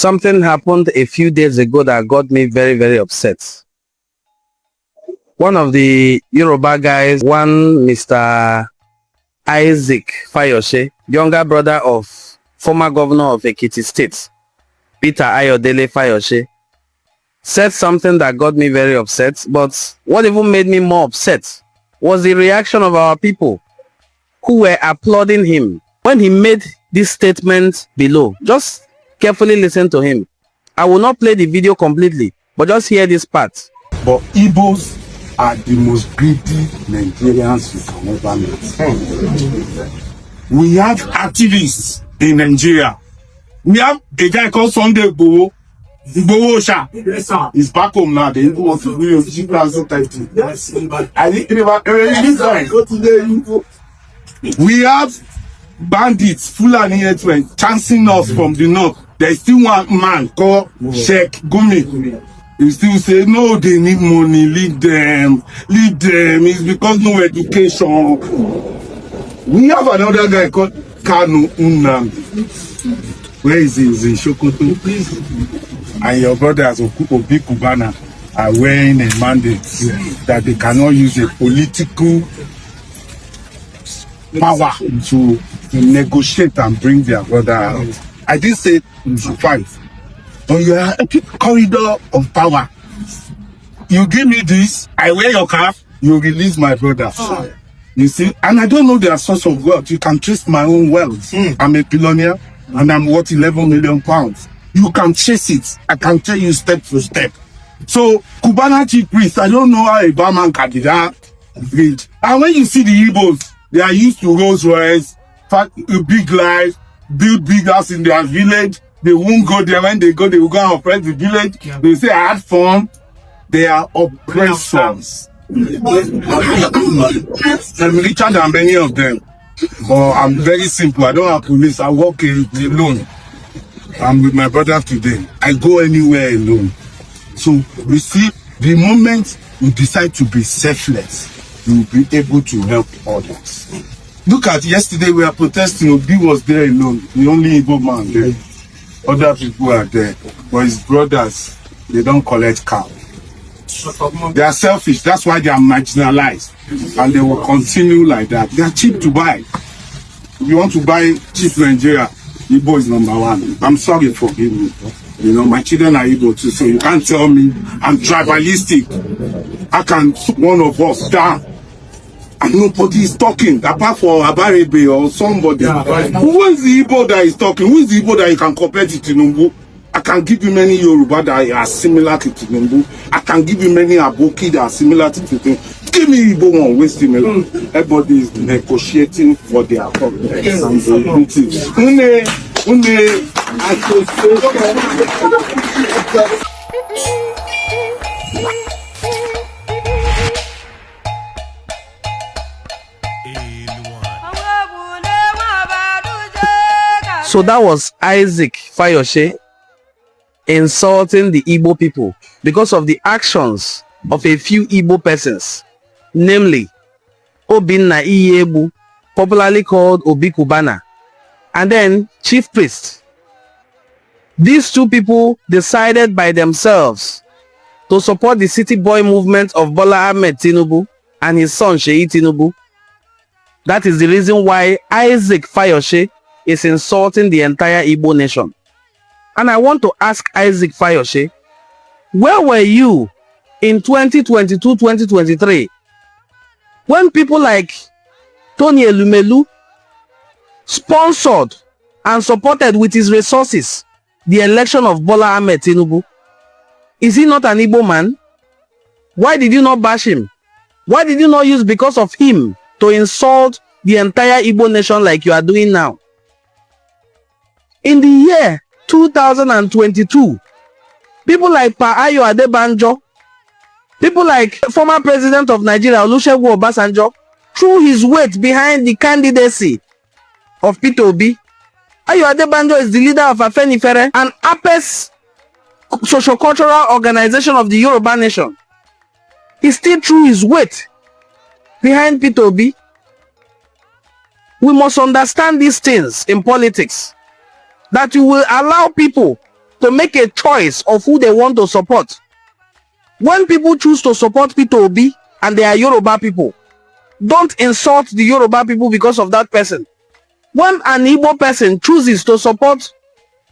something happened a few days ago that got me very, very upset. One of the Yoruba guys, one Mr. Isaac Fayose, younger brother of former governor of Ekiti State, Peter Ayodele Fayose, said something that got me very upset. But what even made me more upset was the reaction of our people who were applauding him when he made this statement below. Just carefully listen to him. I will not play the video completely, but just hear this part. But Igbos are the most greedy Nigerians you can ever meet. We have activists in Nigeria. We have a guy called Sunday Igbo. Yes, sir. He's back home now. They even want to do 2030. Yes, I think we have bandits, Fulani headsmen, chancing us from the north. There's still one man called Sheikh Gumi. He still say, no, they need money, leave them. It's because no education. We have another guy called Kanu Unamdi. Where is he? He's in Sokoto. And your brothers Obi Kubana are wearing a mandate that they cannot use a political power to negotiate and bring their brother out. I did say to fight. On your corridor of power, you give me this, I wear your cap, you release my brother. You see, and I don't know their source of wealth. You can trace my own wealth. I'm a billionaire and I'm worth 11 million pounds. You can chase it. I can tell you step to step. So, Kubana chief priest, I don't know how a barman can do that. And when you see the Igbos, they are used to Rolls Royce, big life, build big house in their village. They won't go there. When they go, they will go and oppress the village. They say, I had fun. They are oppressors. I'm richer than many of them. But I'm very simple. I don't have police. I walk alone. I'm with my brother today. I go anywhere alone. So, you see, the moment you decide to be selfless, you will be able to help others. Look at yesterday, we are protesting. Obi was there alone. The only Igbo man there. Other people are there. But his brothers, they don't collect cow. They are selfish. That's why they are marginalized. And they will continue like that. They are cheap to buy. If you want to buy cheap Nigeria, Igbo is number one. I'm sorry, forgive me. You know, my children are Igbo too, so you can't tell me I'm tribalistic. I can put one of us down. And nobody is talking, apart from Abarebe or somebody. Who is the Igbo that is talking? Who is the Igbo that you can compare to Tinubu? I can give you many Yoruba that are similar to Tinubu. I can give you many Aboki that are similar to Tinubu. Give me Igbo one, waste similar. Everybody is negotiating for their problems. So that was Isaac Fayose insulting the Igbo people because of the actions of a few Igbo persons, namely Obinna Iyebu, popularly called Obi Kubana, and then Chief Priest. These two people decided by themselves to support the city boy movement of Bola Ahmed Tinubu and his son Sheyi Tinubu. That is the reason why Isaac Fayose is insulting the entire Igbo nation. And I want to ask Isaac Fayose, where were you in 2022-2023 when people like Tony Elumelu sponsored and supported with his resources the election of Bola Ahmed Tinubu? Is he not an Igbo man? Why did you not bash him? Why did you not use because of him to insult the entire Igbo nation like you are doing now? In the year 2022, people like Pa Ayo Adebanjo, people like former president of Nigeria Olusegun Obasanjo, threw his weight behind the candidacy of Peter Obi. Ayo Adebanjo is the leader of Afenifere, an apex socio-cultural organization of the Yoruba nation. He still threw his weight behind Peter Obi. We must understand these things in politics, that you will allow people to make a choice of who they want to support. When people choose to support Peter Obi and they are Yoruba people, don't insult the Yoruba people because of that person. When an Igbo person chooses to support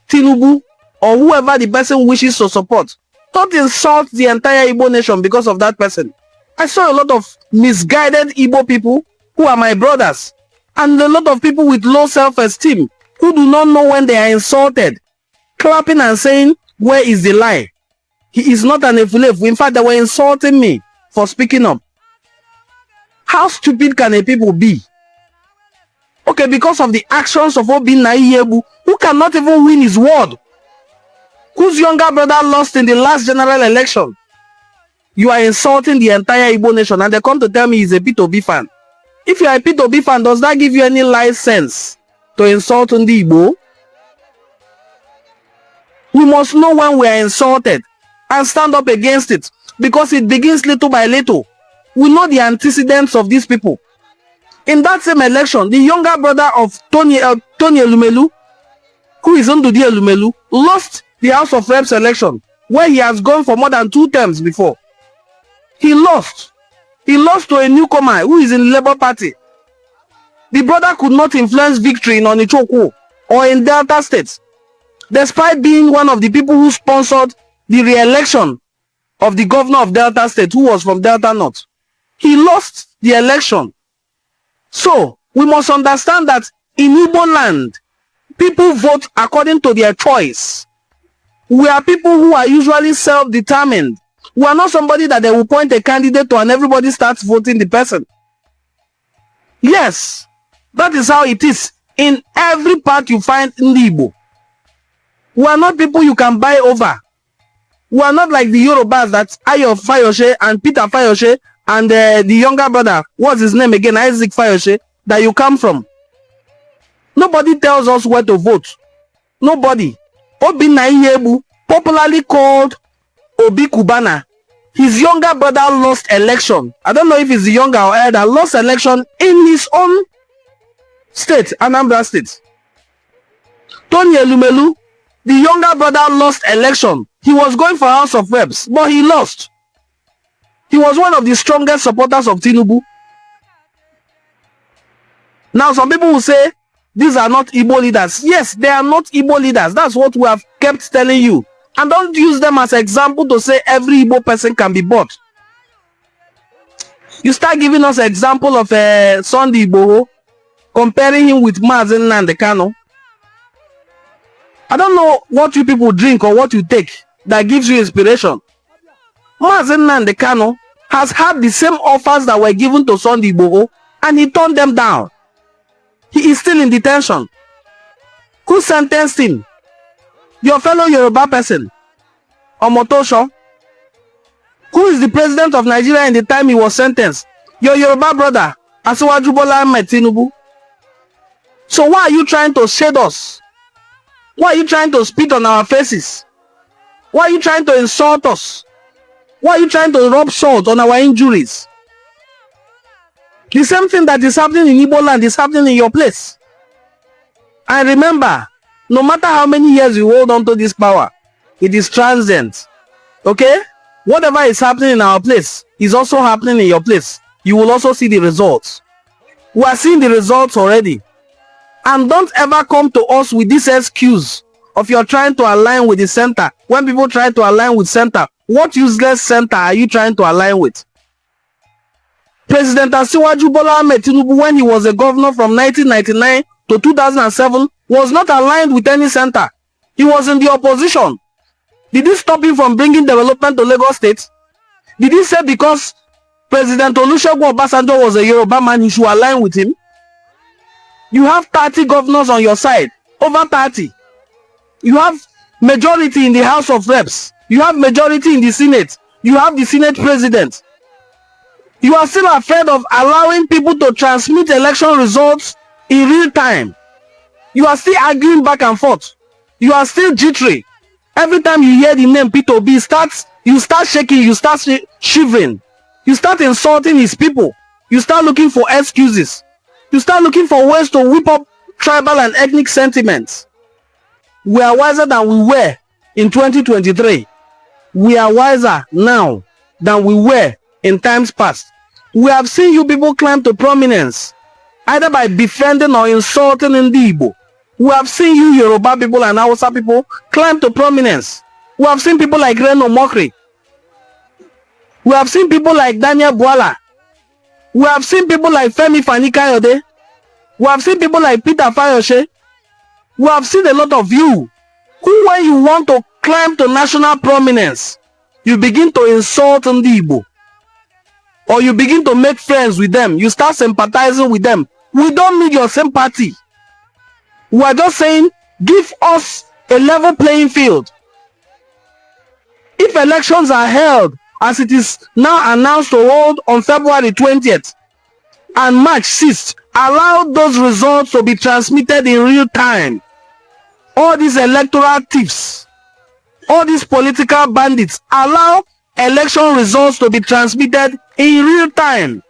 Tinubu or whoever the person wishes to support, don't insult the entire Igbo nation because of that person. I saw a lot of misguided Igbo people who are my brothers, and a lot of people with low self-esteem who do not know when they are insulted, clapping and saying, where is the lie? He is not an efulefu. In fact, they were insulting me for speaking up. How stupid can a people be? Okay, because of the actions of Obinna Ihebu, who cannot even win his ward, whose younger brother lost in the last general election. You are insulting the entire Igbo nation, and they come to tell me he's a P2B fan. If you are a P2B fan, does that give you any license to insult the Igbo? We must know when we are insulted and stand up against it, because it begins little by little. We know the antecedents of these people. In that same election, the younger brother of Tony Elumelu, who is Ndudi Elumelu, lost the House of Reps election, where he has gone for more than 2 terms before. He lost. He lost to a newcomer who is in the Labour Party. The brother could not influence victory in Onichokwu or in Delta State, despite being one of the people who sponsored the re-election of the governor of Delta State, who was from Delta North. He lost the election. So, we must understand that in Igbo land, people vote according to their choice. We are people who are usually self-determined. We are not somebody that they will point a candidate to and everybody starts voting the person. Yes, that is how it is in every part you find in the Igbo. We are not people you can buy over. We are not like the Yorubas that Ayo Fayose and Peter Fayose and the younger brother, what's his name again, Isaac Fayose, that you come from. Nobody tells us where to vote. Nobody. Obinna Ihebu, popularly called Obi Kubana, his younger brother lost election. I don't know if he's the younger or elder, lost election in his own state, Anambra State. Tony Elumelu, the younger brother lost election. He was going for House of Reps, but he lost. He was one of the strongest supporters of Tinubu. Now, some people will say, these are not Igbo leaders. Yes, they are not Igbo leaders. That's what we have kept telling you. And don't use them as example to say every Igbo person can be bought. You start giving us example of Sunday Igboho, comparing him with Mazen Nnamdi Kanu. I don't know what you people drink or what you take that gives you inspiration. Mazen Nnamdi Kanu has had the same offers that were given to Sunday Igboho, and he turned them down. He is still in detention. Who sentenced him? Your fellow Yoruba person, Omotosho. Who is the president of Nigeria in the time he was sentenced? Your Yoruba brother, Asiwaju Bola Ahmed Tinubu. So why are you trying to shade us? Why are you trying to spit on our faces? Why are you trying to insult us? Why are you trying to rub salt on our injuries? The same thing that is happening in Igbo land is happening in your place. And remember, no matter how many years you hold on to this power, it is transient. Okay? Whatever is happening in our place is also happening in your place. You will also see the results. We are seeing the results already. And don't ever come to us with this excuse of you're trying to align with the center. When people try to align with center, what useless center are you trying to align with? President Asiwaju Bola Ahmed Tinubu, when he was a governor from 1999 to 2007, was not aligned with any center. He was in the opposition. Did it stop him from bringing development to Lagos State? Did he say because President Olusegun Obasanjo was a Yoruba man, he should align with him? You have 30 governors on your side, over 30. You have majority in the House of Reps. You have majority in the Senate. You have the Senate President. You are still afraid of allowing people to transmit election results in real time. You are still arguing back and forth. You are still jittery. Every time you hear the name P2B, you start shaking, you start shivering. You start insulting his people. You start looking for excuses. You start looking for ways to whip up tribal and ethnic sentiments. We are wiser than we were in 2023. We are wiser now than we were in times past. We have seen you people climb to prominence either by befriending or insulting in the Igbo. We have seen you Yoruba people and Hausa people climb to prominence. We have seen people like Reno Mokri. We have seen people like Daniel Bwala. We have seen people like Femi Fani-Kayode. We have seen people like Peter Fayose. We have seen a lot of you who, when you want to climb to national prominence, you begin to insult Ndi Igbo. Or you begin to make friends with them. You start sympathizing with them. We don't need your sympathy. We are just saying, give us a level playing field. If elections are held, as it is now announced to hold on February 20th and March 6th, allow those results to be transmitted in real time. All these electoral thieves, all these political bandits, allow election results to be transmitted in real time.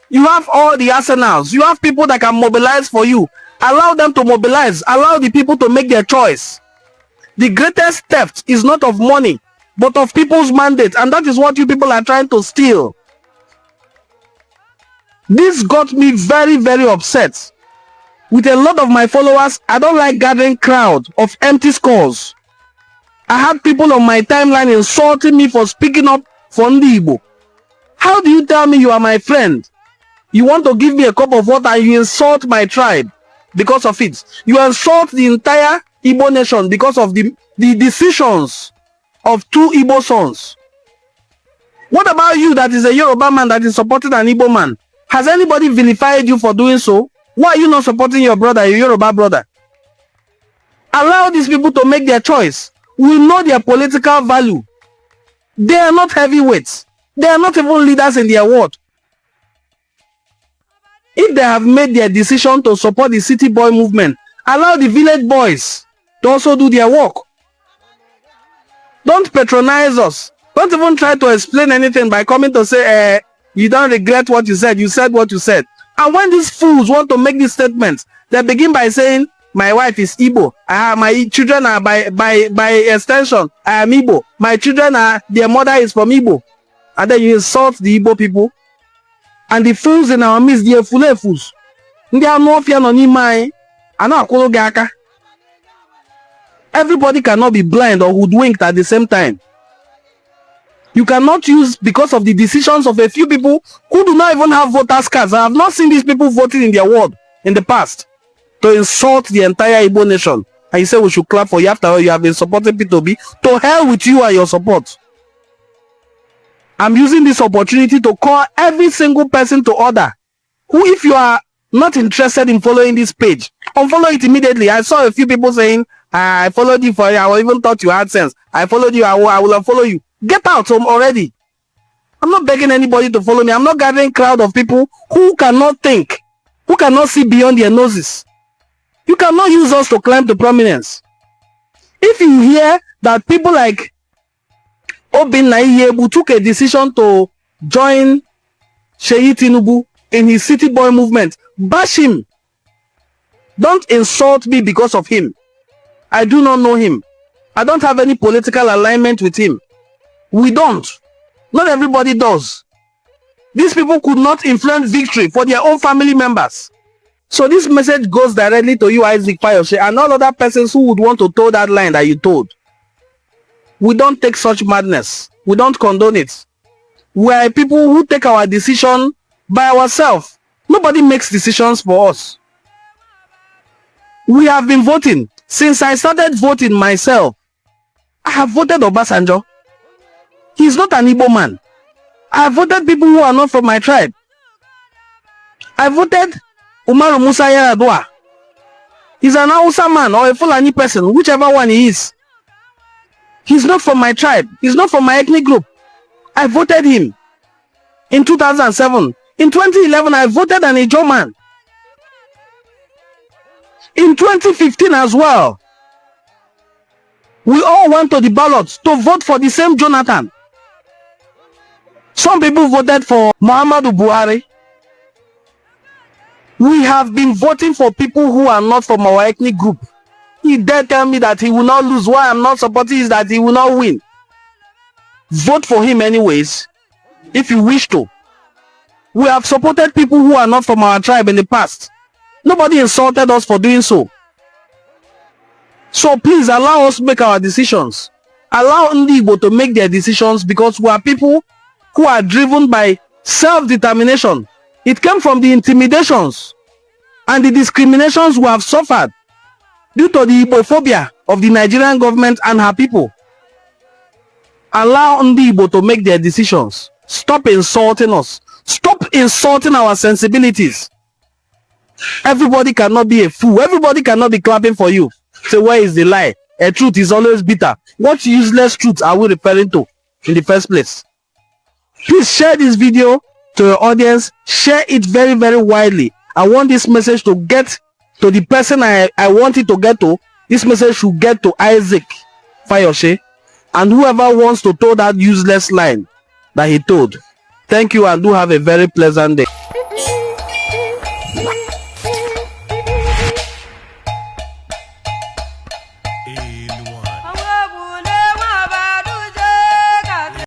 You have all the arsenals. You have people that can mobilize for you. Allow them to mobilize. Allow the people to make their choice. The greatest theft is not of money, but of people's mandate, and that is what you people are trying to steal. This got me very, very upset. With a lot of my followers, I don't like gathering crowd of empty skulls. I had people on my timeline insulting me for speaking up for Ndi Igbo. How do you tell me you are my friend? You want to give me a cup of water and you insult my tribe because of it. You insult the entire Igbo nation because of the decisions of two Igbo sons. What about you that is a Yoruba man that is supporting an Igbo man? Has anybody vilified you for doing so? Why are you not supporting your brother, your Yoruba brother? Allow these people to make their choice. We know their political value. They are not heavyweights. They are not even leaders in their ward. If they have made their decision to support the city boy movement, allow the village boys to also do their work. Don't patronize us. Don't even try to explain anything by coming to say, you don't regret what you said what you said. And when these fools want to make these statements, they begin by saying, my wife is Igbo. My children are by extension, I am Igbo. My children are, their mother is from Igbo. And then you insult the Igbo people. And the fools in our midst, they are full of fools. Everybody cannot be blind or hoodwinked at the same time. You cannot use, because of the decisions of a few people who do not even have voters cards. I have not seen these people voting in their ward in the past, to insult the entire Igbo nation. And you say we should clap for you. After all, you have been supporting P2B. To hell with you and your support. I'm using this opportunity to call every single person to order. Who, if you are not interested in following this page, unfollow it immediately. I saw a few people saying, I followed you for you. I even thought you had sense. I followed you. I will unfollow you. Get out already. I'm not begging anybody to follow me. I'm not gathering a crowd of people who cannot think, who cannot see beyond their noses. You cannot use us to climb to prominence. If you hear that people like Obinna Ihebu took a decision to join Sheyi Tinubu in his city boy movement, bash him. Don't insult me because of him. I do not know him. I don't have any political alignment with him. We don't. Not everybody does. These people could not influence victory for their own family members. So this message goes directly to you, Isaac Fayose, and all other persons who would want to toe that line that you told. We don't take such madness. We don't condone it. We are people who take our decision by ourselves. Nobody makes decisions for us. We have been voting. Since I started voting myself, I have voted Obasanjo. He's not an Igbo man. I have voted people who are not from my tribe. I voted Umaru Musa Yar'Adua. He's an Hausa man or a Fulani person, whichever one he is. He's not from my tribe. He's not from my ethnic group. I voted him in 2007. In 2011, I voted an Ijo man. In 2015 as well, we all went to the ballots to vote for the same Jonathan. Some people voted for Muhammadu Buhari. We have been voting for people who are not from our ethnic group. he dare tell me that he will not lose. Why I'm not supporting is that he will not win. Vote for him anyways, if you wish to. We have supported people who are not from our tribe in the past. Nobody insulted us for doing so. So please allow us to make our decisions. Allow Ndi Igbo to make their decisions, because we are people who are driven by self-determination. It came from the intimidations and the discriminations we have suffered due to the Igbophobia of the Nigerian government and her people. Allow Ndi Igbo to make their decisions. Stop insulting us. Stop insulting our sensibilities. Everybody cannot be a fool. Everybody cannot be clapping for you. Say, where is the lie? A truth is always bitter. What useless truth are we referring to in the first place? Please share this video to your audience. Share it very, very widely. I want this message to get to the person I want it to get to. This message should get to Isaac Fayose and whoever wants to tell that useless line that he told. Thank you, and do have a very pleasant day. Hey.